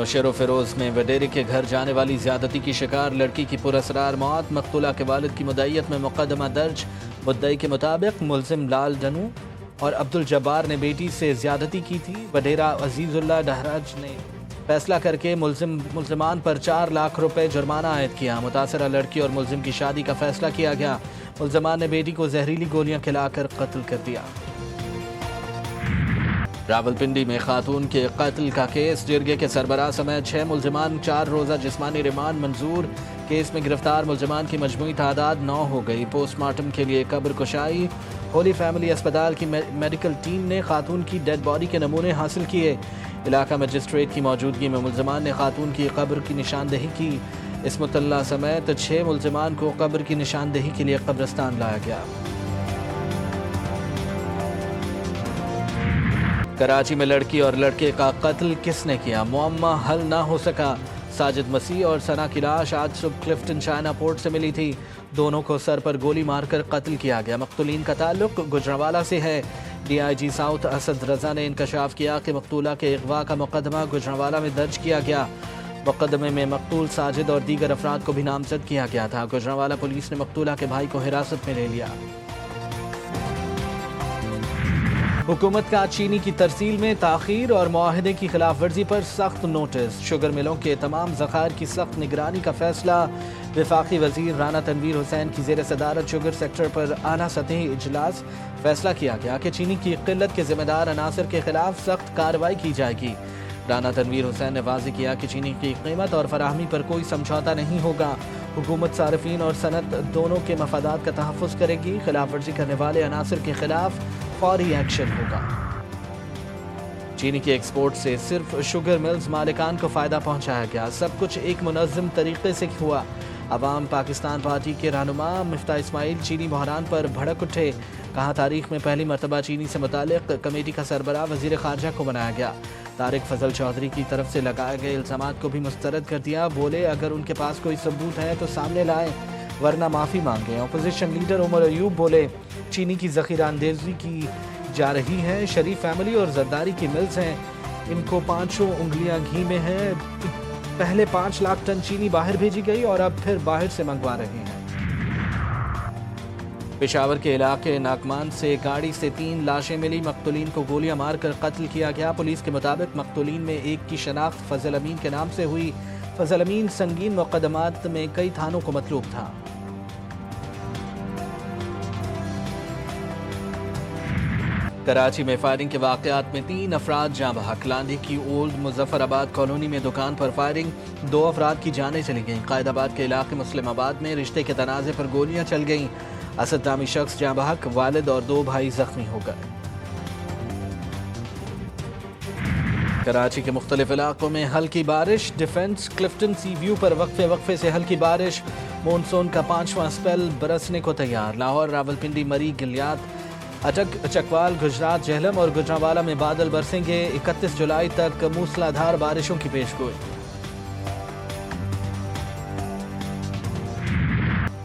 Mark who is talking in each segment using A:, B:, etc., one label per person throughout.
A: نوشہر و فیروز میں وڈیرے کے گھر جانے والی زیادتی کی شکار لڑکی کی پراسرار موت، مقتولہ کے والد کی مدعیت میں مقدمہ درج۔ مدعی کے مطابق ملزم لال ڈنو اور عبدالجبار نے بیٹی سے زیادتی کی تھی۔ وڈیرہ عزیز اللہ ڈہراج نے فیصلہ کر کے ملزمان پر 4 لاکھ روپے جرمانہ عائد کیا۔ متاثرہ لڑکی اور ملزم کی شادی کا فیصلہ کیا گیا۔ ملزمان نے بیٹی کو زہریلی گولیاں کھلا کر قتل کر دیا۔ راولپنڈی میں خاتون کے قتل کا کیس، جرگے کے سربراہ سمیت 6 ملزمان، 4 روزہ جسمانی ریمانڈ منظور۔ کیس میں گرفتار ملزمان کی مجموعی تعداد 9 ہو گئی۔ پوسٹ مارٹم کے لیے قبر کشائی۔ ہولی فیملی اسپتال کی میڈیکل ٹیم نے خاتون کی ڈیڈ باڈی کے نمونے حاصل کیے۔ علاقہ مجسٹریٹ کی موجودگی میں ملزمان نے خاتون کی قبر کی نشاندہی کی۔ عصمت اللہ سمیت 6 ملزمان کو قبر کی نشاندہی کے لیے قبرستان لایا گیا۔ کراچی میں لڑکی اور لڑکے کا قتل کس نے کیا، معمہ حل نہ ہو سکا۔ ساجد مسیح اور ثنا کی لاش آج صبح کلفٹن چائنا پورٹ سے ملی تھی۔ دونوں کو سر پر گولی مار کر قتل کیا گیا۔ مقتولین کا تعلق گجرانوالہ سے ہے۔ D I G south Asad Raza نے انکشاف کیا کہ مقتولہ کے اغوا کا مقدمہ گجرانوالہ میں درج کیا گیا۔ مقدمے میں مقتول ساجد اور دیگر افراد کو بھی نامزد کیا گیا تھا۔ گجرانوالہ پولیس نے مقتولہ کے بھائی کو حراست میں لے لیا۔ حکومت کا چینی کی ترسیل میں تاخیر اور معاہدے کی خلاف ورزی پر سخت نوٹس۔ شوگر ملوں کے تمام ذخائر کی سخت نگرانی کا فیصلہ۔ وفاقی وزیر رانا تنویر حسین کی زیر صدارت شوگر سیکٹر پر اعلیٰ سطحی اجلاس۔ فیصلہ کیا گیا کہ چینی کی قلت کے ذمہ دار عناصر کے خلاف سخت کارروائی کی جائے گی۔ رانا تنویر حسین نے واضح کیا کہ چینی کی قیمت اور فراہمی پر کوئی سمجھوتہ نہیں ہوگا۔ حکومت صارفین اور صنعت دونوں کے مفادات کا تحفظ کرے گی۔ خلاف ورزی کرنے والے عناصر کے خلاف فوری ایکشن ہوگا۔ چینی کے ایکسپورٹ سے صرف شوگر ملز مالکان کو فائدہ پہنچایا گیا۔ سب کچھ ایک منظم طریقے سے ہوا۔ عوام پاکستان پارٹی کے رہنما مفتاح اسماعیل چینی بحران پر بھڑک اٹھے۔ کہا تاریخ میں پہلی مرتبہ چینی سے متعلق کمیٹی کا سربراہ وزیر خارجہ کو بنایا گیا۔ طارق فضل چودھری کی طرف سے لگائے گئے الزامات کو بھی مسترد کر دیا۔ بولے اگر ان کے پاس کوئی ثبوت ہے تو سامنے لائیں ورنہ معافی مانگیں۔ اپوزیشن لیڈر عمر ایوب بولے چینی کی ذخیرہ اندوزی کی جا رہی ہے۔ شریف فیملی اور زرداری کی ملز ہیں، ان کو 5 انگلیاں گھی میں ہیں۔ پہلے 5 لاکھ ٹن چینی باہر بھیجی گئی اور اب پھر باہر سے منگوا رہے ہیں۔ پشاور کے علاقے ناکمان سے گاڑی سے 3 لاشیں ملی۔ مقتولین کو گولیاں مار کر قتل کیا گیا۔ پولیس کے مطابق مقتولین میں ایک کی شناخت فضل امین کے نام سے ہوئی۔ فضل امین سنگین مقدمات میں کئی تھانوں کو مطلوب تھا۔ کراچی میں فائرنگ کے واقعات میں 3 افراد جاں بحق۔ لاندھی کی اولڈ مظفر آباد کالونی میں دکان پر فائرنگ، 2 افراد کی جانیں چلی گئیں۔ قائد آباد کے علاقے مسلم آباد میں رشتے کے تنازع پر گولیاں چل گئیں۔ اسد نامی شخص جاں بحق، والد اور 2 بھائی زخمی ہو گئے۔ کراچی کے مختلف علاقوں میں ہلکی بارش۔ ڈیفنس کلفٹن سی ویو پر وقفے سے ہلکی بارش۔ مونسون کا 5واں اسپیل برسنے کو تیار۔ لاہور، راولپنڈی، مری، گلیات، اٹک، چکوال، گجرات، جہلم اور گجرانوالہ میں بادل برسیں گے۔ 31 جولائی تک موسلادھار بارشوں کی پیشگوئی۔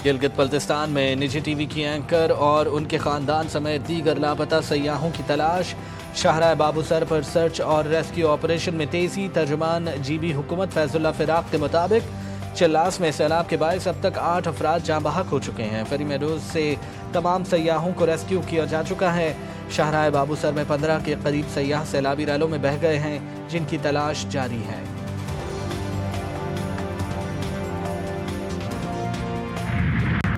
A: گلگت بلتستان میں نجی ٹی وی کی اینکر اور ان کے خاندان سمیت دیگر لاپتہ سیاحوں کی تلاش۔ شاہراہ بابو سر پر سرچ اور ریسکیو آپریشن میں تیزی۔ ترجمان جی بی حکومت فیض اللہ فراق کے مطابق چلاس میں سیلاب کے باعث اب تک 8 افراد جاں بحق ہو چکے ہیں۔ فیری میڈوز سے تمام سیاحوں کو ریسکیو کیا جا چکا ہے۔ شاہراہ بابو سر میں 15 کے قریب سیاح سیلابی ریلوں میں بہہ گئے ہیں، جن کی تلاش جاری ہے۔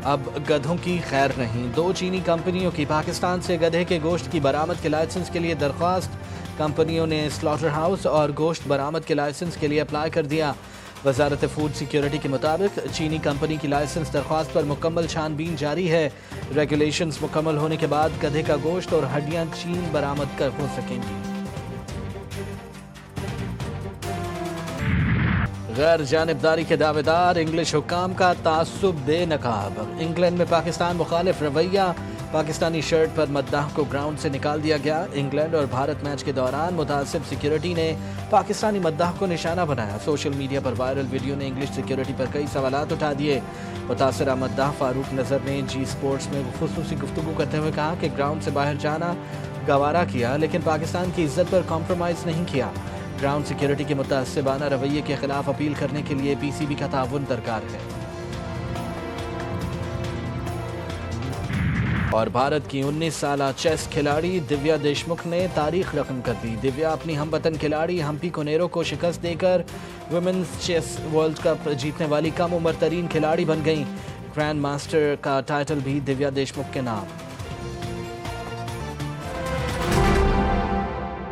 A: اب گدھوں کی خیر نہیں۔ 2 چینی کمپنیوں کی پاکستان سے گدھے کے گوشت کی برآمد کے لائسنس کے لیے درخواست۔ کمپنیوں نے سلاٹر ہاؤس اور گوشت برآمد کے لائسنس کے لیے اپلائی کر دیا۔ وزارت فوڈ سیکیورٹی کے مطابق چینی کمپنی کی لائسنس درخواست پر مکمل چھان بین جاری ہے۔ ریگولیشنز مکمل ہونے کے بعد گدھے کا گوشت اور ہڈیاں چین برآمد ہو سکیں گی۔ غیر جانبداری کے دعوے دار، انگلش حکام کا تعصب بے نقاب۔ انگلینڈ میں پاکستان مخالف رویہ، پاکستانی شرٹ پر مداح کو گراؤنڈ سے نکال دیا گیا۔ انگلینڈ اور بھارت میچ کے دوران متعصب سیکیورٹی نے پاکستانی مداح کو نشانہ بنایا۔ سوشل میڈیا پر وائرل ویڈیو نے انگلش سیکیورٹی پر کئی سوالات اٹھا دیے۔ متاثرہ مداح فاروق نظر نے جی سپورٹس میں خصوصی گفتگو کرتے ہوئے کہا کہ گراؤنڈ سے باہر جانا گوارا کیا، لیکن پاکستان کی عزت پر کمپرومائز نہیں کیا۔ گراؤنڈ سیکیورٹی کے متعصبانہ رویے کے خلاف اپیل کرنے کے لیے پی سی بی کا تعاون درکار ہے۔ اور بھارت کی 19 سالہ چیس کھلاڑی دیویا دیشمکھ نے تاریخ رقم کر دی۔ دیویا اپنی ہم وطن کھلاڑی ہمپی کونیرو کو شکست دے کر ویمنز چیس ورلڈ کپ جیتنے والی کم عمر ترین کھلاڑی بن گئیں۔ گرینڈ ماسٹر کا ٹائٹل بھی دیویا دیشمکھ کے نام۔